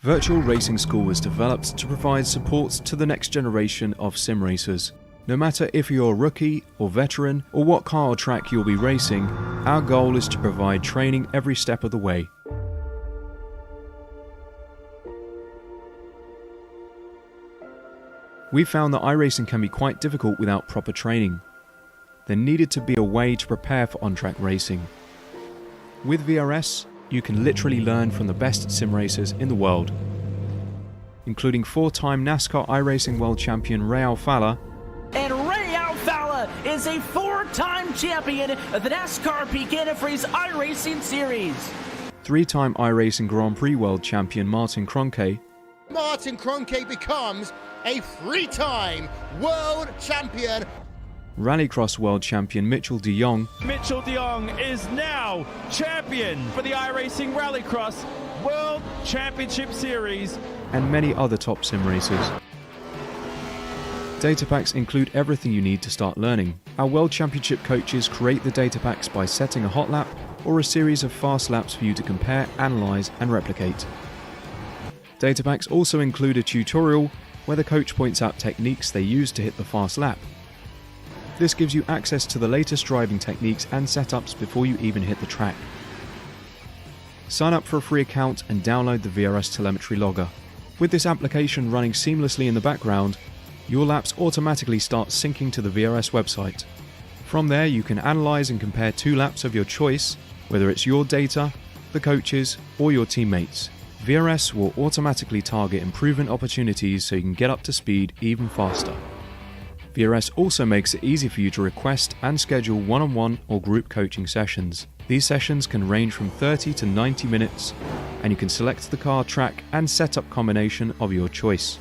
Virtual Racing School was developed to provide support to the next generation of sim racers. No matter if you're a rookie or veteran or what car or track you'll be racing, our goal is to provide training every step of the way. We found that iRacing can be quite difficult without proper training. There needed to be a way to prepare for on-track racing. With VRS, you can literally learn from the best sim racers in the world, including 4-time NASCAR iRacing World Champion Ray Alfala. And Ray Alfala is a 4-time champion of the NASCAR Peak Antifreeze iRacing Series. 3-time iRacing Grand Prix World Champion Martin Kroenke. Martin Kroenke becomes a 3-time world champion. Rallycross World Champion Mitchell de Jong. Mitchell de Jong is now champion for the iRacing Rallycross World Championship Series. And many other top sim racers. Data packs include everything you need to start learning. Our World Championship coaches create the data packs by setting a hot lap or a series of fast laps for you to compare, analyze, and replicate. Data packs also include a tutorial where the coach points out techniques they use to hit the fast lap. This gives you access to the latest driving techniques and setups before you even hit the track. Sign up for a free account and download the VRS telemetry logger. With this application running seamlessly in the background, your laps automatically start syncing to the VRS website. From there you can analyze and compare 2 laps of your choice, whether it's your data, the coaches, or your teammates. VRS will automatically target improvement opportunities so you can get up to speed even faster. VRS also makes it easy for you to request and schedule one-on-one or group coaching sessions. These sessions can range from 30 to 90 minutes, and you can select the car, track, and setup combination of your choice.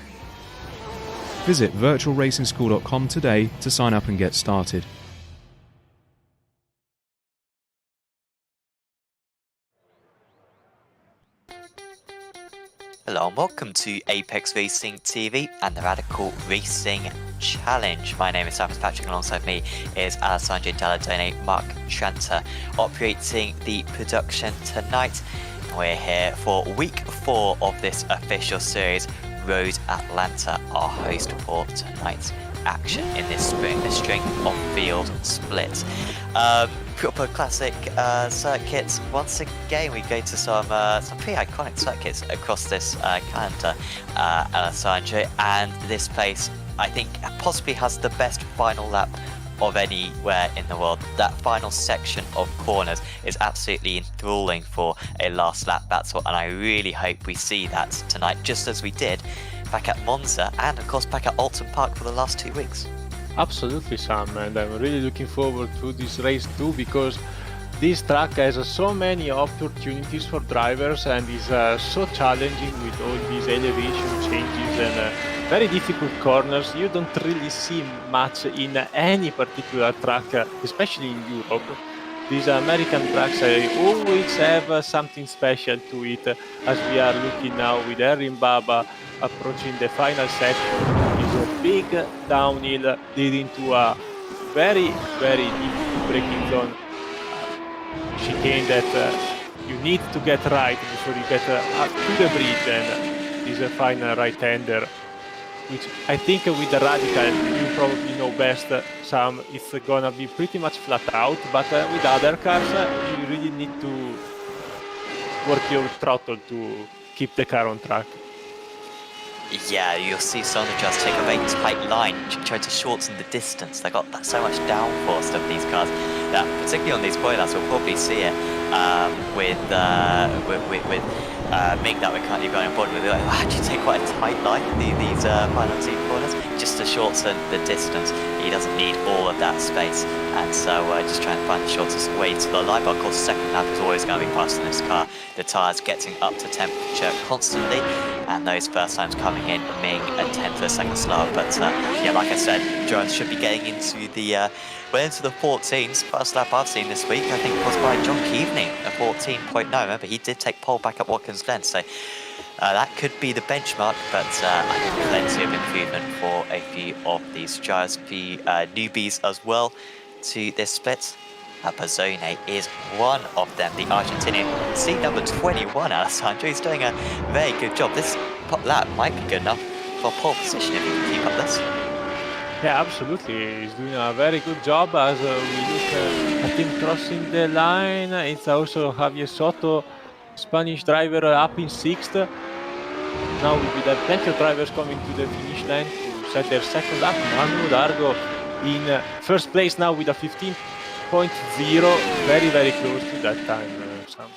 Visit virtualracingschool.com today to sign up and get started. Hello and welcome to Apex Racing TV and the Radical Racing Challenge. My name is Simon Patrick, alongside me is Alessandro Dalladone, Mark Tranter, operating the production tonight. We're here for week 4 of this official series. Road Atlanta, our host for tonight's action in this string of field splits. Proper classic circuits. Once again, we go to some pretty iconic circuits across this calendar, Alessandro, and this place I think possibly has the best final lap of anywhere in the world. That final section of corners is absolutely enthralling for a last lap battle, and I really hope we see that tonight, just as we did back at Monza and of course back at Alton Park for the last 2 weeks. Absolutely, Sam, and I'm really looking forward to this race too, because this track has so many opportunities for drivers and is so challenging with all these elevation changes and very difficult corners. You don't really see much in any particular track, especially in Europe. These American tracks always have something special to it, as we are looking now with Erin Baba approaching the final section. Is a big downhill leading to a very deep braking zone chicane that you need to get right before you get up to the bridge, and is a final right-hander, which I think with the Radical, you probably know best, Sam, it's gonna be pretty much flat out, but with other cars, you really need to work your throttle to keep the car on track. Yeah, you'll see some of the drivers take a very tight line, try to shorten the distance. They've got so much downforce of these cars that, particularly on these spoilers, we'll probably see it with Ming that we're currently going on board with. Actually take quite a tight line in these final 2 corners, just to shorten the distance. He doesn't need all of that space, and so just trying to find the shortest way to the line. But of course, the second lap is always going to be fast in this car. The tyres getting up to temperature constantly, and those first times coming in, Ming a 10th of a second slower. But yeah, like I said, drivers should be getting into the into the 14s. First lap I've seen this week, I think, was by John Keaveney, a 14.9. Remember, he did take pole back at Watkins Glen, so that could be the benchmark. But I think plenty of improvement for a few of these drivers, the newbies as well to this split. Bozzone is one of them, the Argentinian. Seat number 21, Alessandro, he's doing a very good job. This lap might be good enough for pole position if he can keep up this. Yeah, absolutely. He's doing a very good job as we look at him crossing the line. It's also Javier Soto, Spanish driver, up in 6th. Now we will have plenty of drivers coming to the finish line to set their second lap. Manu Dargo in first place now with a 15.0, very close to that time, Sam.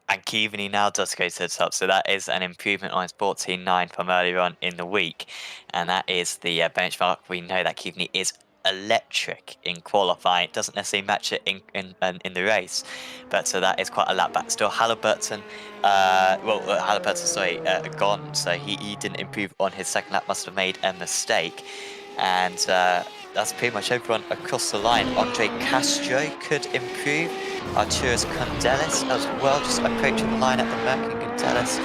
And Kivini now does go to the top, so that is an improvement on his 14.9 from earlier on in the week. And that is the benchmark. We know that Kivini is electric in qualifying. It doesn't necessarily match it in the race, but so that is quite a lap back. Still Halliburton, gone, so he didn't improve on his second lap, must have made a mistake. And that's pretty much everyone across the line. Andre Castro could improve. Arturas Condelis as well, just approaching the line at the moment. Condelis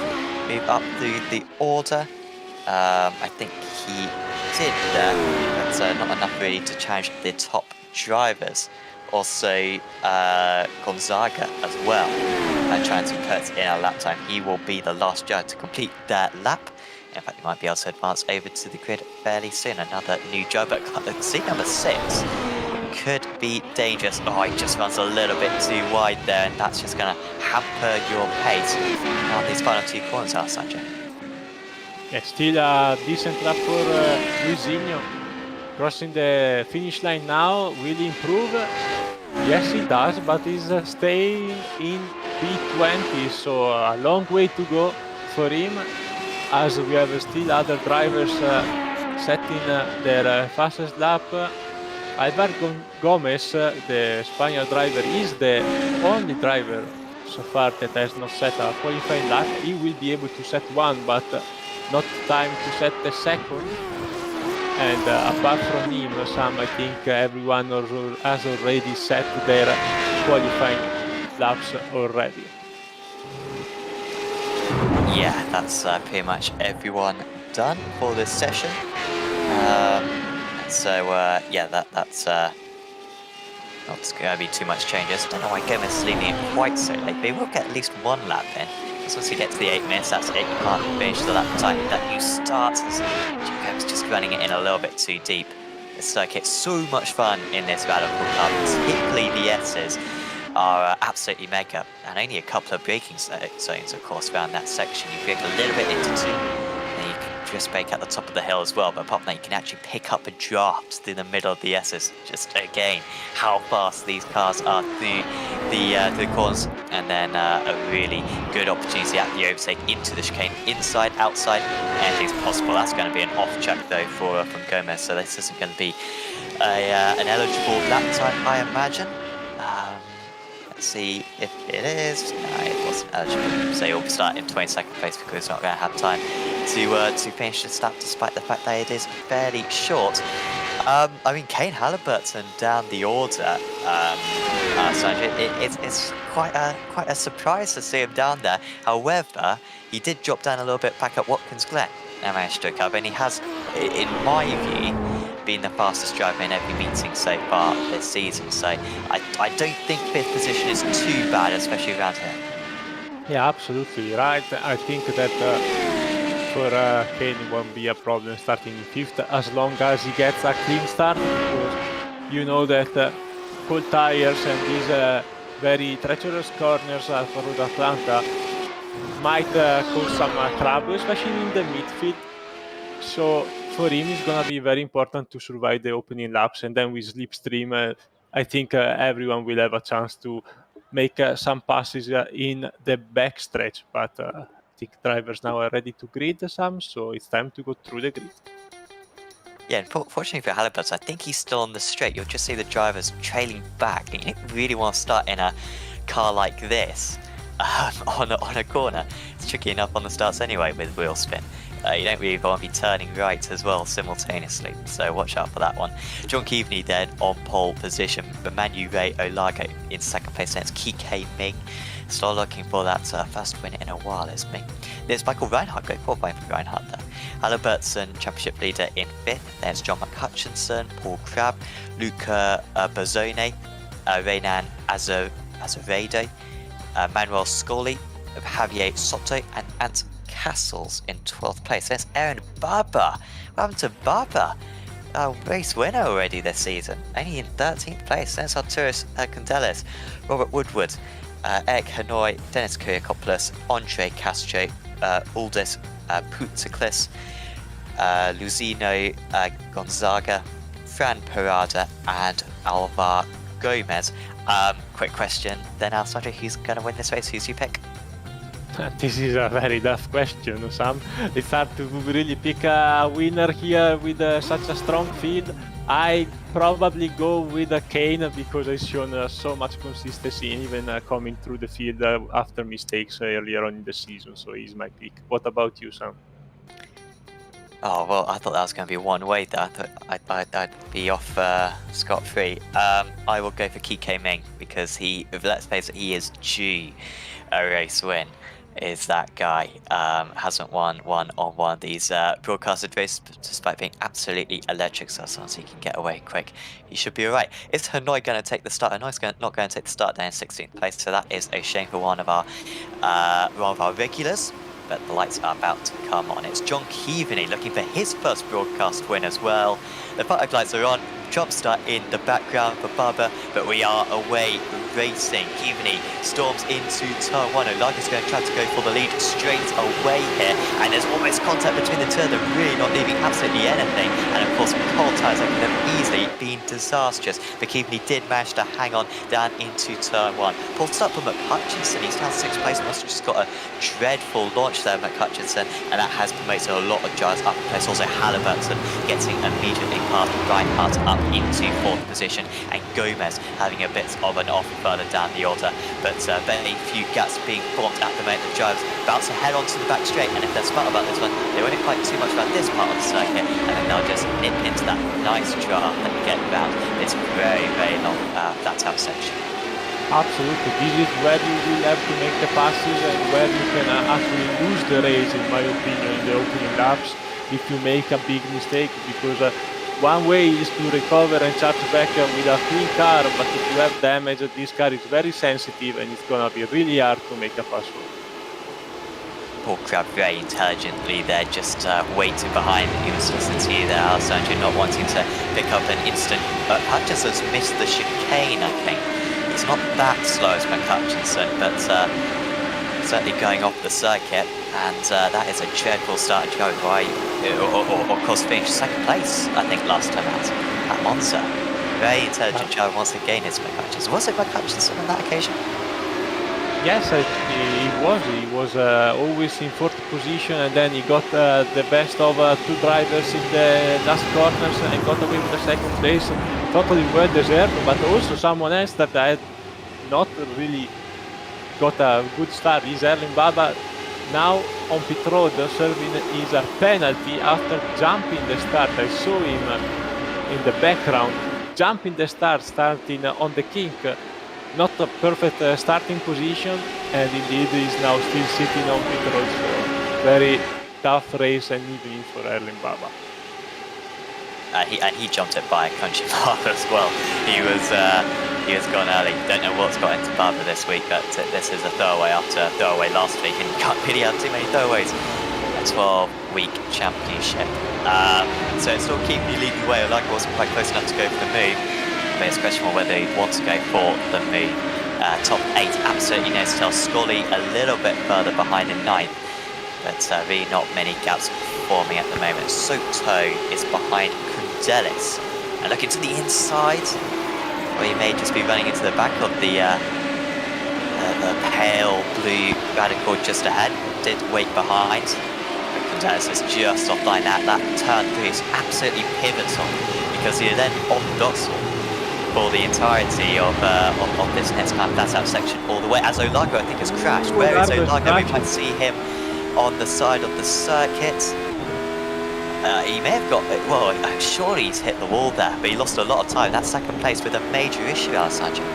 move up through the order. I think he did there, but not enough really to challenge the top drivers. Also Gonzaga as well, trying to put in a lap time. He will be the last driver to complete that lap. In fact, he might be able to advance over to the grid fairly soon. Another new driver, seat number 6, could be dangerous. Oh, he just runs a little bit too wide there, and that's just going to hamper your pace on these final 2 corners, Alessandro. Yeah, still a decent lap for Luisinho. Crossing the finish line now, will he improve? Yes, he does, but he's staying in P20, so a long way to go for him, as we have still other drivers setting their fastest lap. Alvaro Gomez, the Spaniard driver, is the only driver so far that has not set a qualifying lap. He will be able to set one, but not time to set the second. And apart from him, Sam, I think everyone has already set their qualifying laps already. Yeah, that's pretty much everyone done for this session. Yeah, that's not going to be too much changes. Don't know why Gomez is leaving it quite so late. They will get at least 1 lap in. Because once you get to the 8 minutes, that's it. You can't finish the lap time that you start. Gomez just running it in a little bit too deep. This circuit's so much fun in this Radical Cup. Particularly the S's are absolutely mega. And only a couple of braking zones, of course, around that section. You brake a little bit into 2. And you can just brake at the top of the hill as well. But apart from that, you can actually pick up a draft through the middle of the S's. Just again, how fast these cars are through the corners. And then a really good opportunity at the overtake into the chicane, inside, outside, anything's possible. That's going to be an off track though from Gomez, so this isn't going to be an eligible lap time, I imagine. Let's see if it is. No, it wasn't eligible, so he'll start in 22nd place because he's not going to have time to finish this lap, despite the fact that it is fairly short. I mean, Kane Halliburton down the order. So it's quite a surprise to see him down there. However, he did drop down a little bit back at Watkins Glen and managed to recover, and he has, in my view, been the fastest driver in every meeting so far this season. So I don't think 5th position is too bad, especially around here. Yeah, absolutely right. I think that for Kane it won't be a problem starting in 5th as long as he gets a clean start, because you know that cold tires and these very treacherous corners for Road Atlanta might cause some trouble, especially in the midfield. So for him it's going to be very important to survive the opening laps, and then with Slipstream I think everyone will have a chance to make some passes in the backstretch, but I think drivers now are ready to grid some, so it's time to go through the grid. Yeah, and fortunately for Halliburton, I think he's still on the straight. You'll just see the drivers trailing back, and you don't really want to start in a car like this on a corner. It's tricky enough on the starts anyway with wheel spin. You don't really want to be turning right as well simultaneously, so watch out for that one. John Keaveney then on pole position, Emmanuel Olago in 2nd place, next Kike Ming Still looking for that first win in a while, is me. There's Michael Reinhardt, great qualifying for Reinhardt there. Halliburton, championship leader in 5th. There's John McHutchinson, Paul Crabb, Luca Bazzone, Renan Azevedo, Manuel Scully, Javier Soto, and Ant Castles in 12th place. There's Aaron Barber. What happened to Barber? Race winner already this season, only in 13th place. There's Arturis Condelis, Robert Woodward, Eric Hanoi, Dennis Kyriakopoulos, Andre Castro, Aldis Poutsaklis, Luzino Gonzaga, Fran Parada, and Alvar Gomez. Quick question then, Alessandro, who's going to win this race? Who's your pick? This is a very tough question, Sam. It's hard to really pick a winner here with such a strong field. I probably go with Kane because he's shown so much consistency, even coming through the field after mistakes earlier on in the season. So he's my pick. What about you, Sam? Oh, well, I thought that was going to be one way there. I thought I'd be off scot-free. I will go for Kike Ming because let's face it, he is due a race win. Is that guy. Hasn't won one on one of these broadcasted races despite being absolutely electric, so as long as he can get away quick, he should be alright. Is Hanoi going to take the start? Hanoi's not going to take the start down in 16th place, so that is a shame for one of our regulars. But the lights are about to come on. It's John Keaveney looking for his first broadcast win as well. The fog lights are on. Jump start in the background for Barber, but we are away racing. Keaveney storms into turn 1. Olaga's going to try to go for the lead straight away here, and there's almost contact between the two of them, really not leaving absolutely anything. And of course, cold tyres could have easily been disastrous, but Keaveney did manage to hang on down into turn 1. Pulls up from McHutchinson, he's down 6th place, must have just got a dreadful launch there, McHutchinson, and that has promoted a lot of drivers up in place. Also Halliburton getting immediately past Reinhardt up into 4th position, and Gomez having a bit of an off further down the order, but very few gaps being formed at the moment. The drivers about to head onto the back straight, and if they're smart about this one, they won't fight too much about this part of the circuit, and then they'll just nip into that nice draft and get around this very, very long flat out section. Absolutely, this is where you will have to make the passes and where you can actually lose the race, in my opinion, in the opening laps if you make a big mistake, because one way is to recover and charge back with a clean car, but if you have damage, this car is very sensitive and it's gonna be really hard to make a fast one. Paul Crabb very intelligently there, just waiting behind. He was listening to you there, Alessandro, not wanting to pick up an instant. But Hutchinson's missed the chicane, I think. He's not that slow as McHutchinson, but certainly going off the circuit, and that is a dreadful start to go by, or of course finished 2nd place, I think, last time out at Monza. Very intelligent driver once again is McHutchinson. Was it McHutchinson on that occasion? Yes, he was always in 4th position, and then he got the best of 2 drivers in the last corners and got away with the 2nd place. Totally well deserved, but also someone else that had not really got a good start is Erling Baba, now on pit road serving is a penalty after jumping the start. I saw him in the background jumping the start, starting on the kink. Not a perfect starting position, and indeed is now still sitting on pit road. So very tough race and evening for Erling Baba. He jumped it by a country mile as well. He has gone early. Don't know what's got into Barber this week, but this is a throwaway after a throwaway last week, and you can't really have too many throwaways. A 12-week championship. So it's still keeping you leading the way. Olaga wasn't quite close enough to go for the move, but it's questionable whether he wants to go for the move. Top 8, absolutely no to tell. Scully a little bit further behind in 9th, but really not many gaps forming at the moment. Soto is behind Kundelis, and looking to the inside, or he may just be running into the back of the pale blue Radical just ahead. Did wait behind, but Kundelis is just offline. That turn 3 is absolutely pivotal, because you're then on dots for the entirety of this next time flat out section all the way, as Olaga I think has crashed. Where is Olaga? We might see him on the side of the circuit. He may have got, well, I'm sure he's hit the wall there, but he lost a lot of time. That's 2nd place with a major issue, Alessandro.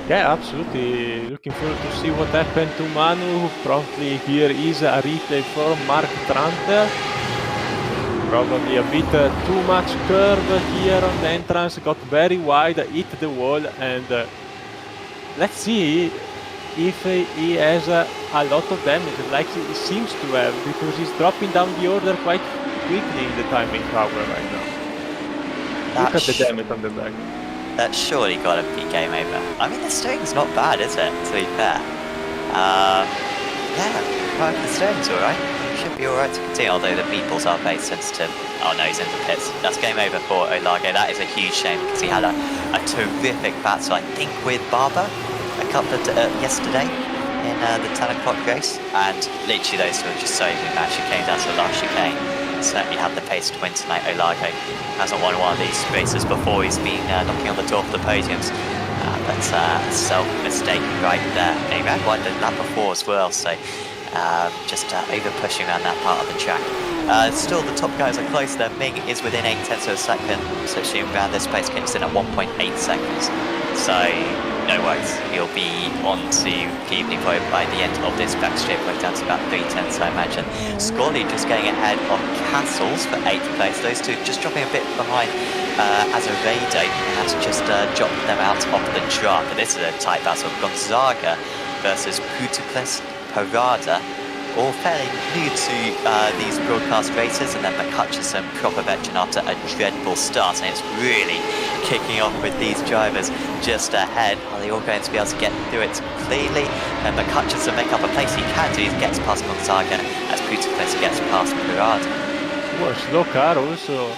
Yeah, absolutely. Looking forward to see what happened to Manu. Probably here is a replay for Mark Trant. Probably a bit too much curve here on the entrance. Got very wide, hit the wall, and let's see if he has a lot of damage, like he seems to have, because he's dropping down the order quite quickly in the timing tower right now. Look at the damage on the back. That's surely got to be game over. I mean, the steering's not bad, is it, to be fair? Yeah, the steering's alright. Should be alright to continue, although the meatballs are very sensitive. Oh no, he's in the pits. That's game over for Olago. That is a huge shame because he had a terrific battle, I think, with Barber a couple of yesterday in the 10 o'clock race. And literally those two are just so good match. It came down to the last chicane. Certainly had the pace to win tonight. Olago hasn't won one of these races before. He's been knocking on the door for the podiums. That's a self-mistake right there. And he ran one the lap before as well, so just over pushing around that part of the track. Still, the top guys are close there. Ming is within 8/10 of a second, so she around this pace comes in at 1.8 seconds. So no worries, he'll be on to evening by the end of this backstraight, going down to about 3/10, I imagine. Scarlett just going ahead of Castles for 8th place. Those two just dropping a bit behind as a Rado had to just drop them out of the draft. But this is a tight battle. Gonzaga versus Putuples Parada, all fairly new to these broadcast races, and then McCutcheon proper veteran after a dreadful start, and it's really kicking off with these drivers just ahead. Are they all going to be able to get through it cleanly? And McCutcheon make up a place he can do. He gets past Gonzaga as Putuples gets past Parada. Well, slow car also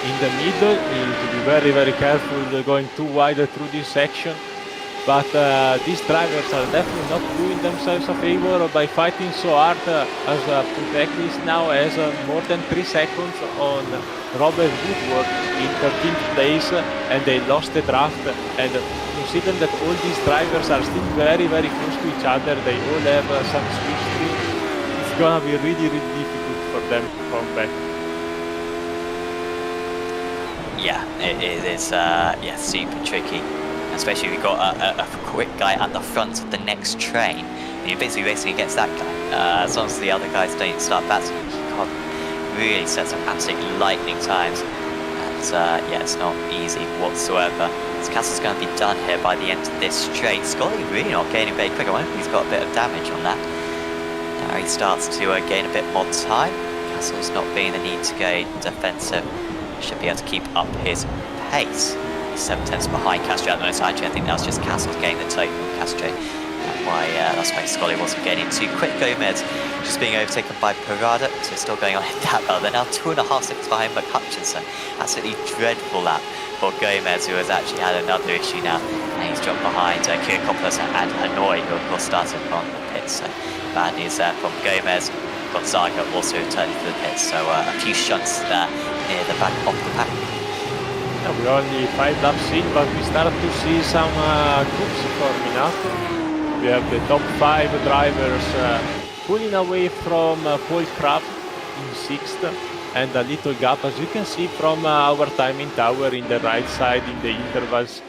in the middle. You need to be very, very careful going too wide through this section. But these drivers are definitely not doing themselves a favor by fighting so hard, as Puteklis now has more than 3 seconds on Robert Woodward in 13th place, and they lost the draft. And considering that all these drivers are still very, very close to each other, they all have some speed stream, it's gonna be really, really difficult for them to come back. Yeah, it is super tricky. Especially if you've got a quick guy at the front of the next train, and you're basically racing against that guy. As long as the other guys don't start battling, you can't really set some absolute lightning times. And yeah, it's not easy whatsoever. This castle's going to be done here by the end of this straight. Scarlett really not gaining very quick. I wonder if he's got a bit of damage on that. Now he starts to gain a bit more time. Castle's not being the need to go defensive. Should be able to keep up his pace. 7/10 behind Castro at the moment. Actually, I think that was just Castro getting the total from Castro. That's why Scarlett wasn't getting too quick. Gomez just being overtaken by Parada, so still going on in that battle. They're now 2.5 seconds behind McCutcheon, so absolutely dreadful lap for Gomez, who has actually had another issue now, and he's dropped behind Kyrkopoulos and Hanoi, who of course started on the pits. So bad news there from Gomez. Gonzaga also returning to the pits, so a few shunts there near the back of the pack. Yeah, we're only 5 laps in, but we start to see some groups forming up. We have the top 5 drivers pulling away from Paul Craft in 6th, and a little gap, as you can see from our timing tower in the right side in the intervals.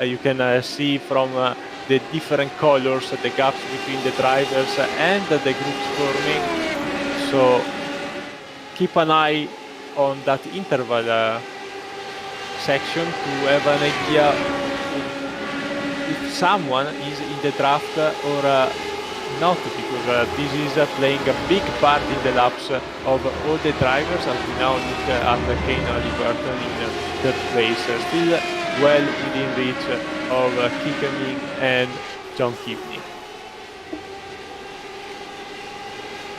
You can see from the different colors the gaps between the drivers and the groups forming. So keep an eye on that interval section to have an idea if someone is in the draft or not, because this is playing a big part in the laps of all the drivers. As we now look at Kane Halliburton in 3rd place, still well within reach of Kikeming and John Kipney.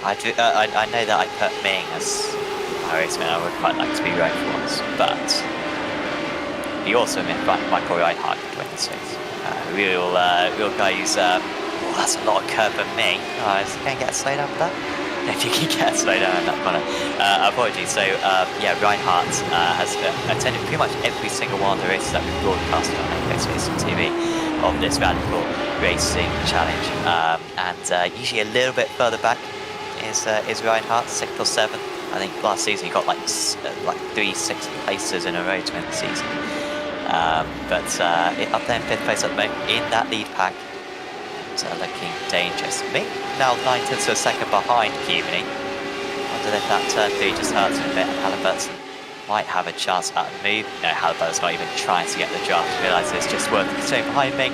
I know that I put Ming as iRacing, I would quite like to be right for once, but he also meant Michael Reinhardt to win this race. Real guy who's, that's a lot of curve for me. Is he going to get a slow down for that? If you can get a slow down on that corner. Apologies. So, yeah, Reinhardt has attended pretty much every single one of the races that we've broadcast on Apex Racing TV of this Radical Racing Challenge. And usually a little bit further back is Reinhardt, 6th or 7th. I think last season he got like 3 6th places in a row to win the season. But up there in 5th place at the moment in that lead pack. So looking dangerous. Ming now 9th, so a second behind Keaveney. Wonder if that turn 3 just hurts him a bit. Halliburton might have a chance at a move. No, Halliburton's not even trying to get the draft. Realise it's just worth staying behind Ming.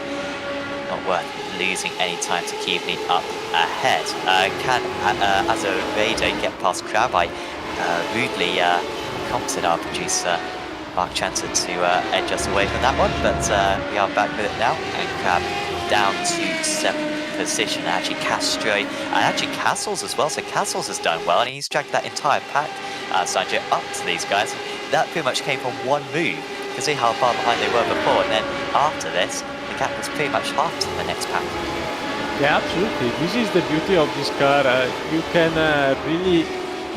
Not worth losing any time to Keaveney up ahead. Can Azevedo get past Crabite? Rudely competent our producer Mark Chanton to edge us away from that one, but we are back with it now, and Crab down to 7th position. Actually Castro, and actually Castles as well, so Castles has done well, and he's dragged that entire pack, Sanjay, up to these guys. That pretty much came from one move. You can see how far behind they were before, and then after this, the gap was pretty much half to the next pack. Yeah, absolutely. This is the beauty of this car. You can really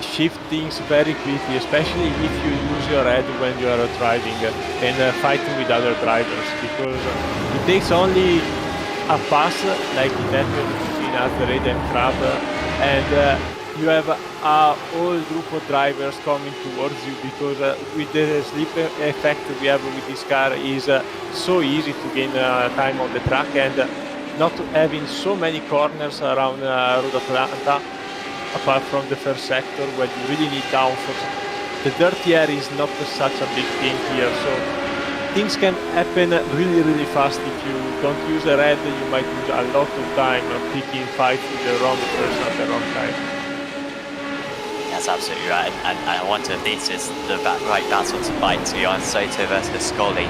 shift things very quickly, especially if you use your head when you are driving and fighting with other drivers, because it takes only a pass like it happened between Azevedo and Crab, and you have a whole group of drivers coming towards you, because with the slip effect we have with this car is so easy to gain time on the track, and not having so many corners around Road Atlanta, apart from the first sector where you really need downforce. The dirty air is not such a big thing here, so things can happen really fast. If you don't use a red, you might lose a lot of time picking fights with the wrong person at the wrong time. That's absolutely right, and I wonder if this is the right battle to fight, to be honest. Soto versus Scully,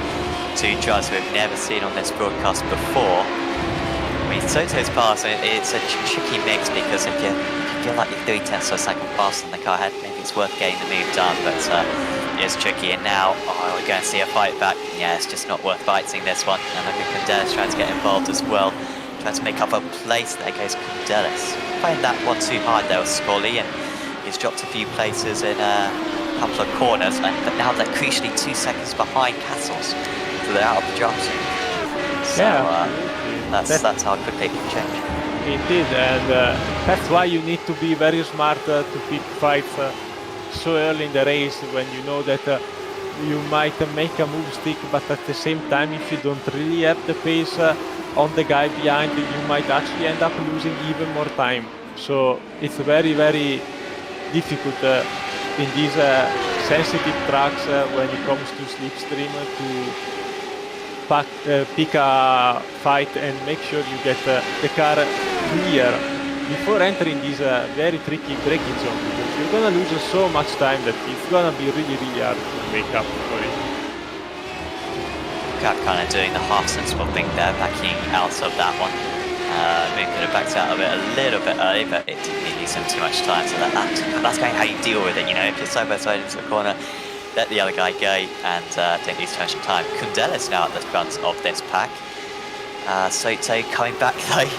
two drivers we've never seen on this broadcast before. I mean, Soto's pass, it's a tricky mix, because if you feel like you're 3 tenths of a second faster than the car ahead, maybe it's worth getting the move done, but it's tricky. And now, we're going to see a fight back. Yeah, it's just not worth fighting this one. And look at Kundelis trying to get involved as well, trying to make up a place. There goes Kundelis. Playing that one too hard there with Scully, and he's dropped a few places in a couple of corners, but now they're crucially 2 seconds behind Castles, so they're out of the draft. So that's how quickly it can change. Indeed, and that's why you need to be very smart to pick fights so early in the race, when you know that you might make a move stick, but at the same time, if you don't really have the pace on the guy behind, you might actually end up losing even more time. So it's very difficult in these sensitive tracks when it comes to slipstream to pick a fight and make sure you get the car clear before entering this very tricky braking zone, because you're gonna lose so much time that it's gonna be really hard to make up for it. Crab kind of doing the half sensible thing there, backing out of that one. Maybe could have backed out of it a little bit early, but it didn't really use him too much time, so that's kind of how you deal with it, you know. If you're side by side into the corner, let the other guy go and don't lose too much time. Kundelis now at the front of this pack. Soto coming back though,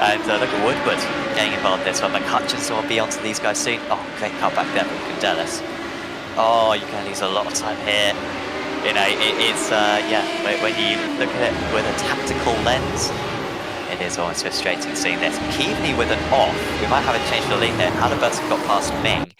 and look at Woodward getting involved in this one. McCutcheon will be onto these guys soon. Oh, great cut back there from Kundelis. Oh, you're going to lose a lot of time here. You know, it's when you look at it with a tactical lens, it is almost frustrating seeing this. Keaveney with an off. We might have a change for the lead here. Halliburton got past Ming,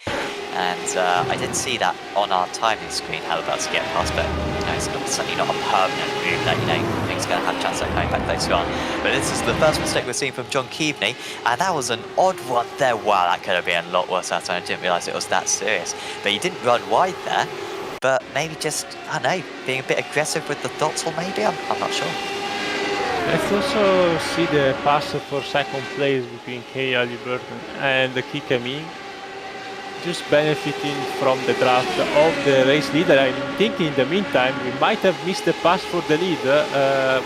and I didn't see that on our timing screen, Halliburton get past, but you know, it's certainly not a permanent move that, you know, Ming's going to have a chance of coming back later on. But this is the first mistake we're seeing from John Keaveney, and that was an odd one there. Wow, that could have been a lot worse that time. I didn't realise it was that serious. But he didn't run wide there, but maybe just, I don't know, being a bit aggressive with the throttle maybe, I'm not sure. Let's also see the pass for second place between Kay Halliburton and Kikemi, just benefiting from the draft of the race leader. I'm thinking in the meantime we might have missed the pass for the lead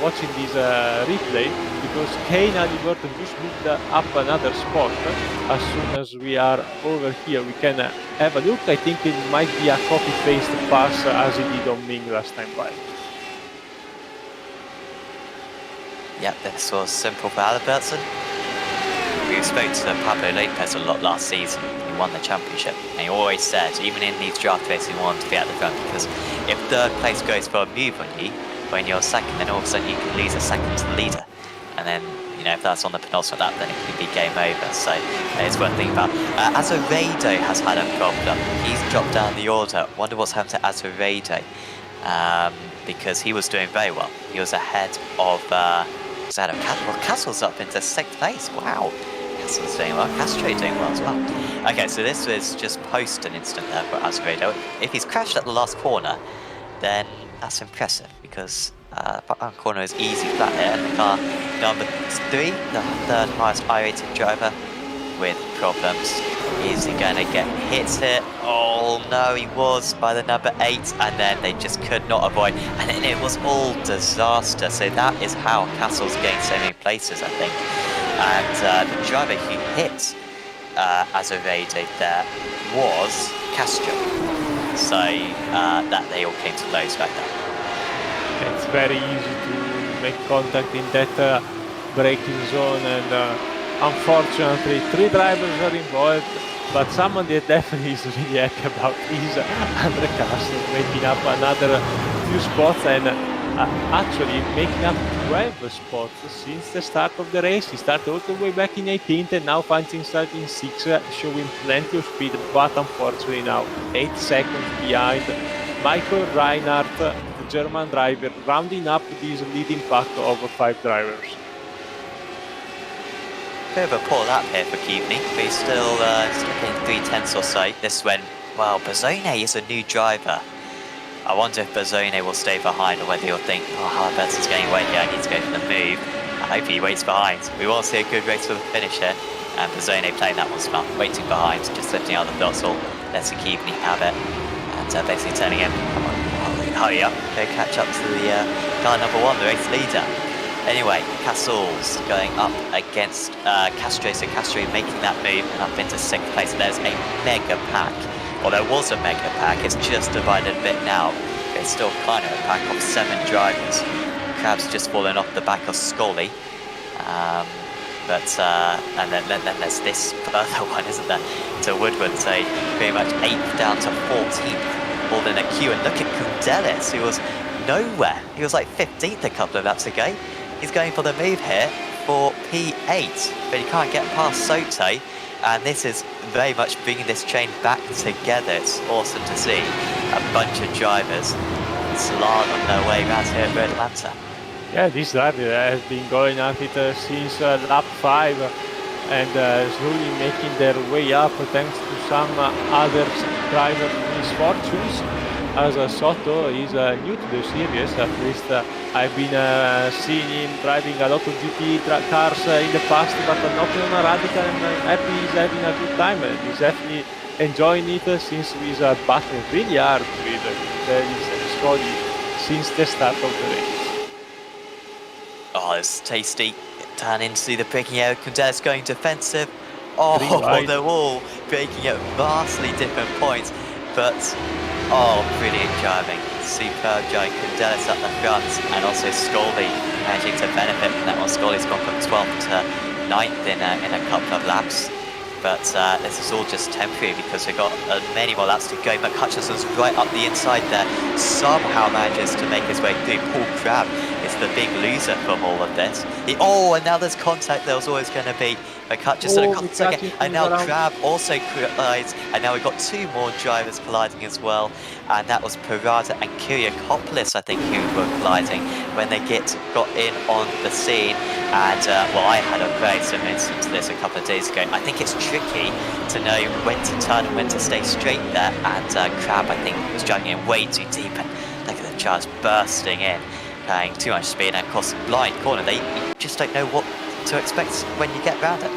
watching this replay, because Kay Halliburton just moved up another spot. As soon as we are over here we can have a look. I think it might be a copy-paste pass as he did on Ming last time by. Yep, this was simple for Halliburton. We spoke to Pablo Lopez a lot last season. He won the championship, and he always said, even in these draft races, he wanted to be at the front, because if third place goes for a move on you, when you're second, then all of a sudden you can lose a second to the leader. And then, you know, if that's on the penultimate lap, then it could be game over. So it's worth thinking about. Azevedo has had a problem. He's dropped down the order. Wonder what's happened to Azevedo. because he was doing very well. He was ahead of Castle's up into 6th place. Wow, Castle's doing well. Castro doing well as well. Okay, so this was just post an instant there for Azevedo. If he's crashed at the last corner, then that's impressive, because that corner is easy flat here. And the car number 3, the 3rd highest iRacing driver, with problems. Is he going to get hit here? Oh no, he was by the number 8, and then they just could not avoid, and then it was all disaster. So that is how Castle's gained so many places, I think. And the driver who hit Azevedo there was Castro. So that they all came to blows back there. It's very easy to make contact in that braking zone, and unfortunately 3 drivers are involved, but someone that definitely is really happy about is Andre Castro, making up another few spots, and actually making up 12 spots since the start of the race. He started all the way back in 18th and now finds himself in 6th, showing plenty of speed, but unfortunately now 8 seconds behind Michael Reinhardt, the German driver, rounding up this leading pack of 5 drivers. Bit of a poor lap here for Kivni, but he's still getting 3/10 or so. This went, well, Bazzone is a new driver. I wonder if Bazzone will stay behind, or whether he'll think, oh, Halliburton's getting away here, I need to go for the move. I hope he waits behind. We want to see a good race for the finish here. And Bazzone playing that one smart, waiting behind, just lifting out the throttle, letting Kivni have it, and basically telling him, come on, hurry up, go catch up to the car number 1, the race leader. Anyway, Castle's going up against Castro, so Castro making that move and up into 6th place. There's a mega pack, well, there was a mega pack, it's just divided a bit now, but it's still kind of a pack of 7 drivers. Crab's just fallen off the back of Scully, and then there's this further one, isn't there, to Woodward, so pretty much 8th down to 14th, all in a queue. And look at Kundelis, who was nowhere, he was like 15th a couple of laps ago. He's going for the move here for P8, but he can't get past Soto, and this is very much bringing this chain back together. It's awesome to see a bunch of drivers slog on their way around here at Atlanta. Yeah, this driver has been going at it since lap 5, and slowly making their way up thanks to some other driver misfortunes, as Soto is new to the series. At least I've been seeing him driving a lot of GT cars in the past, but not on a radical, and I'm happy he's having a good time, and he's definitely enjoying it since he's battling really hard with Scotty since the start of the race. Oh, it's tasty. Turn into the braking area. Kundelis going defensive. Oh, they're all braking at vastly different points, but oh, brilliant driving. Superb driving. Kundelis up the front, and also Scully managing to benefit from that one. Scully's gone from 12th to 9th in a couple of laps. But this is all just temporary, because we've got many more laps to go. But Hutchinson's right up the inside there. Somehow manages to make his way through. Paul Crabbe is the big loser from all of this. And now there's contact. There was always going to be Hutchinson and now Crabbe also collides, and now we've got 2 more drivers colliding as well, and that was Parada and Kyriakopoulos, I think, who were colliding when they got in on the scene. And well, I had a very similar instance to this a couple of days ago. I think it's tricky to know when to turn and when to stay straight there, and Crabbe, I think, was driving in way too deep, and look at the cars bursting in, carrying too much speed, and of course, blind corner, you just don't know what to expect when you get around it.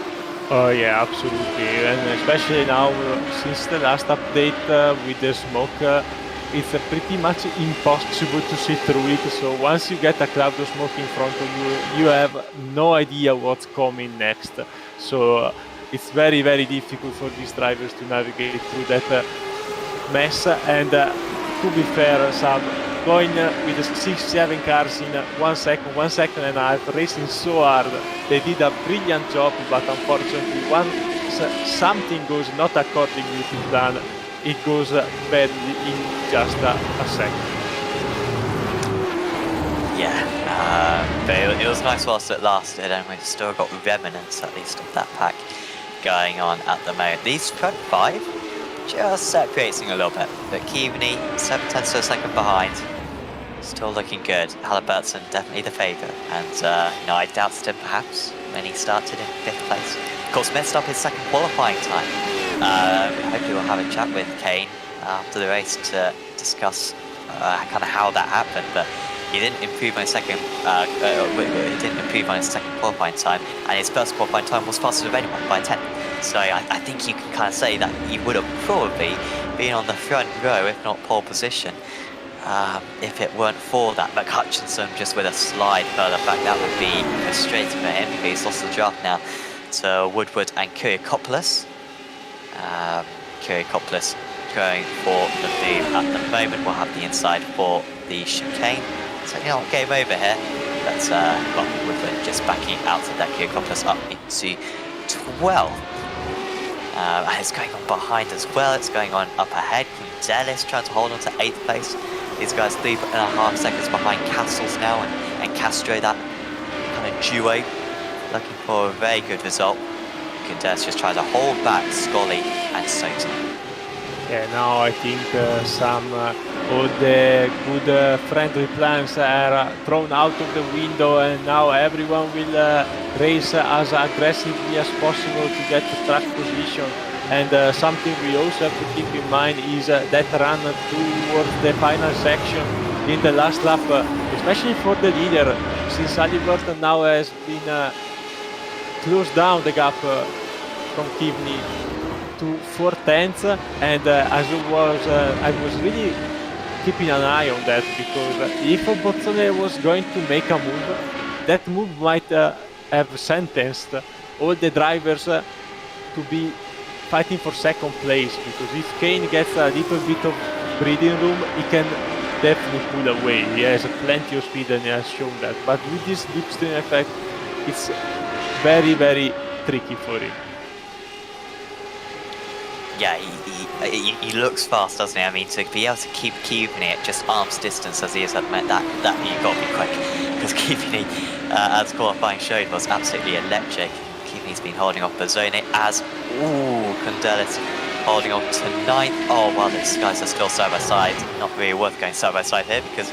Oh yeah, absolutely, and especially now since the last update with the smoke, it's pretty much impossible to see through it. So once you get a cloud of smoke in front of you, you have no idea what's coming next. So it's very, very difficult for these drivers to navigate through that mess. And to be fair, Sam, going with the 6-7 cars in 1 second and a half, racing so hard, they did a brilliant job, but unfortunately once something goes not according to plan, it goes badly in just a second. Yeah, but it was nice whilst it lasted, and we've still got remnants at least of that pack going on at the moment. These front 5 just separating a little bit, but Kivni 7/10 of a second behind. Still looking good. Halliburton definitely the favourite, and you know, I doubted him perhaps when he started in 5th place. Of course, messed up his second qualifying time. Hopefully we'll have a chat with Kane after the race to discuss kind of how that happened, but he didn't improve on his second. He didn't improve on his second qualifying time, and his first qualifying time was faster than anyone by 10. So I think you can kind of say that he would have probably been on the front row, if not pole position, if it weren't for that. But Hutchinson just with a slide further back, that would be frustrating for him because he's lost the draft now to Woodward and Kyriakopoulos. Kyriakopoulos going for the move at the moment. We'll have the inside for the chicane. So not game over here, but Woodward just backing out of that. Kyriakopoulos up into 12th. And it's going on behind as well. It's going on up ahead. Kundelis trying to hold on to 8th place. These guys 3.5 seconds behind Castles now, and Castro, that kind of duo, looking for a very good result. Kundelis just tries to hold back Scully and Soto. Yeah, now I think all the good friendly plans are thrown out of the window, and now everyone will race as aggressively as possible to get the track position. And something we also have to keep in mind is that run towards the final section in the last lap, especially for the leader, since Halliburton now has been closed down the gap from Kivni to 4/10, and I was really keeping an eye on that, because if Bozzone was going to make a move, that move might have sentenced all the drivers to be fighting for second place, because if Kane gets a little bit of breathing room, he can definitely pull away. He has plenty of speed and he has shown that, but with this slipstream effect, it's very, very tricky for him. Yeah, he looks fast, doesn't he? I mean, to be able to keep Kivni at just arm's distance as he is at the moment, that you've got to be quick, because Kivni, as qualifying showed, was absolutely electric. Kivni's been holding off Bozzone as, Kundelis holding on to 9th. Oh, well, these guys are still side by side. Not really worth going side by side here, because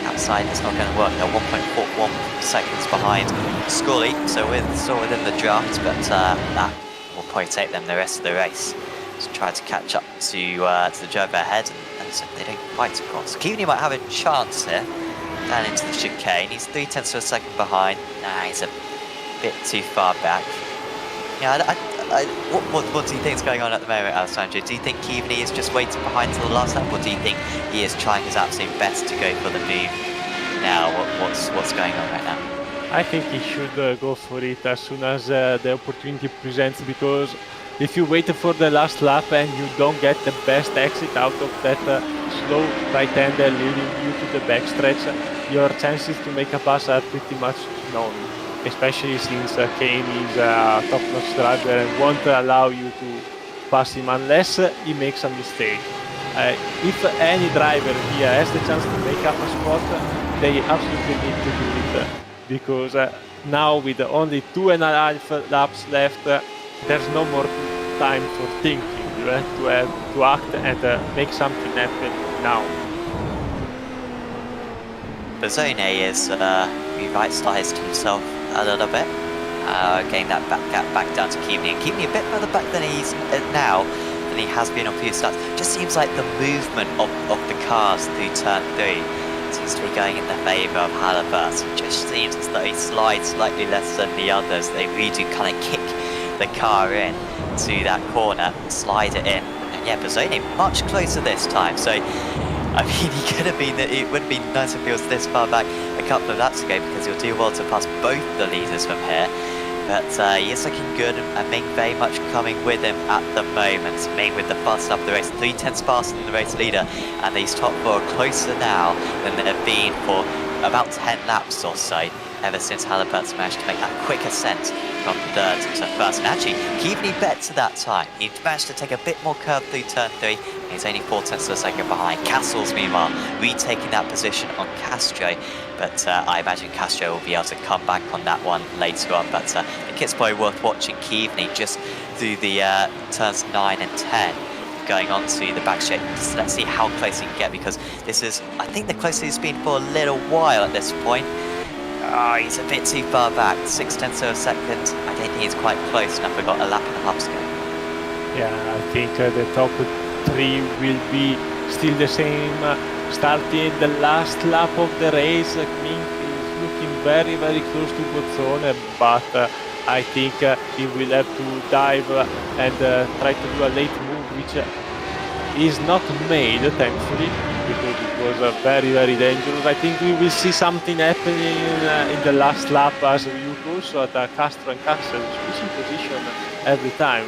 outside it's not going to work. They're 1.41 seconds behind Scully, so we're still within the draft, but that will probably take them the rest of the race. To try to catch up to the driver ahead, and so they don't fight across. Kivni might have a chance here down into the chicane. He's 0.3 of a second behind. Nah, he's a bit too far back. Yeah, what do you think is going on at the moment, Alessandro? Do you think Kivni is just waiting behind till the last lap, or do you think he is trying his absolute best to go for the move now? What's going on right now? I think he should go for it as soon as the opportunity presents, because if you wait for the last lap and you don't get the best exit out of that slow right-hander leading you to the backstretch, your chances to make a pass are pretty much known, especially since Kane is a top-notch driver and won't allow you to pass him unless he makes a mistake. If any driver here has the chance to make up a spot, they absolutely need to do it, because now with only 2.5 laps left, there's no more time for thinking. You have to act and make something happen now. Bozzone is revitalised himself a little bit, getting that back down to Kivni, and Kivni a bit further back than he's now than he has been on previous starts. Just seems like the movement of the cars through turn 3 seems to be going in the favour of Halliburton. It just seems as though he slides slightly less than the others. They really do kind of kick the car in to that corner, slide it in, and yeah, Bozzone much closer this time. So I mean, he could have been. It would have been nice if he was this far back a couple of laps ago, because he'll do well to pass both the leaders from here. But he is looking good, and Ming very much coming with him at the moment. Ming with the fastest up the race, 0.3 faster than the race leader, and these top 4 are closer now than they have been for about 10 laps or so, ever since Halliburton managed to make that quick ascent from 3rd to 1st. And actually, Kivni better that time. He managed to take a bit more curve through turn 3, and he's only 0.4 of a second behind. Castles, meanwhile, retaking that position on Castro, but I imagine Castro will be able to come back on that one later on. But I think it's probably worth watching Kivni just through the turns 9 and 10. going on to the back straight. Just let's see how close he can get, because this is, I think, the closest he's been for a little while at this point. He's a bit too far back, 0.6 of a second. I don't think he's quite close enough. We've got a lap and a half to go. Yeah, I think the top 3 will be still the same. Starting the last lap of the race, Mink is looking very, very close to Bozzone, but I think he will have to dive and try to do a late move, which is not made, thankfully, because it was very, very dangerous. I think we will see something happening in the last lap, as we also at Castro and Castle, switching position every time.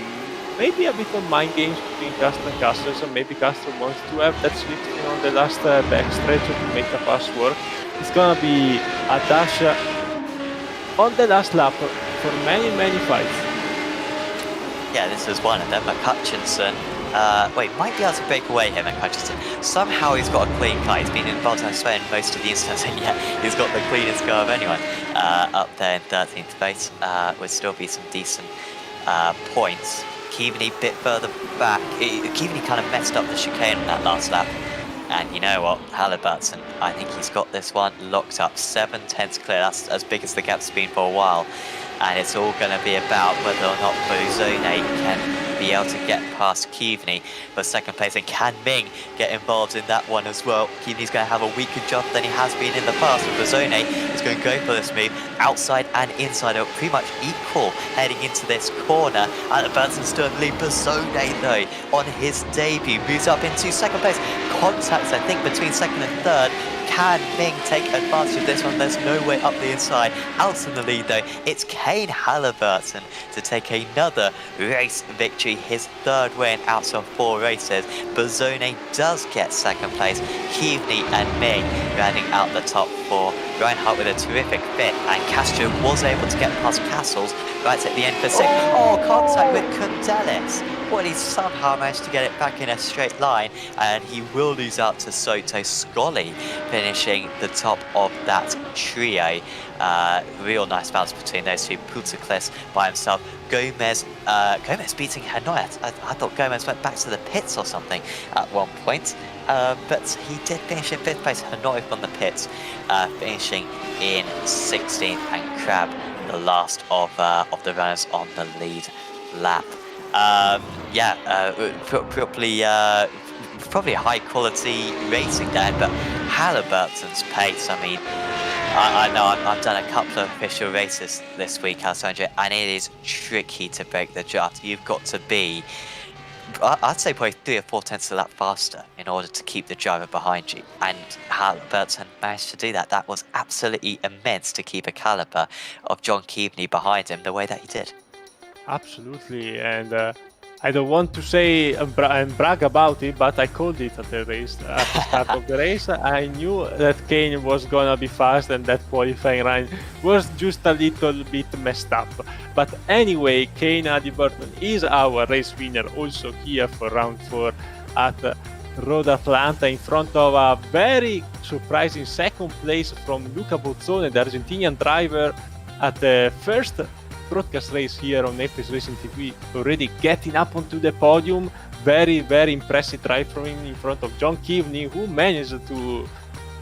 Maybe a bit of mind games between Castro and Castle, so maybe Castro wants to have that switching on the last backstretch to make a pass work. It's gonna be a dash on the last lap for many, many fights. Yeah, this is one of them. Hutchinson, might be able to break away him. Hutchinson. Somehow he's got a clean car. He's been involved, I swear, in most of the instances, and yet he's got the cleanest car of anyone. Up there in 13th place, would still be some decent points. Keaveney a bit further back. Keaveney kind of messed up the chicane in that last lap. And you know what? Halliburton, I think he's got this one locked up. 7/10 clear. That's as big as the gap's been for a while. And it's all going to be about whether or not Bozzone can be able to get past Keaveney for second place. And can Ming get involved in that one as well? Keaveney's going to have a weaker job than he has been in the past. And Bozzone is going to go for this move. Outside and inside are pretty much equal heading into this corner. Halliburton's still in the lead. Bozzone, though, on his debut, moves up into second place. Contacts, I think, between second and third. Can Ming take advantage of this one? There's no way up the inside. Out in the lead, though, it's Kane Halliburton to take another race victory, his third win out of 4 races. Bozzone does get second place. Keaveney and Ming rounding out the top 4. Reinhardt with a terrific fit, and Castro was able to get past Castles right at the end for 6th. Oh, contact with Condelis. Well, he somehow managed to get it back in a straight line, and he will lose out to Soto. Scully finishing the top of that trio. Real nice balance between those two. Putaklis by himself. Gomez beating Hanoi. I thought Gomez went back to the pits or something at one point. But he did finish in 5th place. Hanoi from the pits, finishing in 16th, and Crab, the last of the runners on the lead lap. Probably high quality racing there, but Halliburton's pace, I mean, I know I've done a couple of official races this week, Alessandro, and it is tricky to break the draft. You've got to be, I'd say, probably 3 or 4 tenths of a lap faster in order to keep the driver behind you, and Halliburton managed to do that. That was absolutely immense to keep a caliber of John Keaveney behind him the way that he did. Absolutely, and I don't want to say and brag about it, but I called it at the race, at the start of the race. I knew that Kane was gonna be fast, and that qualifying run was just a little bit messed up. But anyway, Kane Halliburton is our race winner, also here for round 4 at Road Atlanta, in front of a very surprising second place from Luca Bozzone, the Argentinian driver, at the first broadcast race here on Apex Racing TV, already getting up onto the podium. Very, very impressive drive from him in front of John Keaveney, who managed to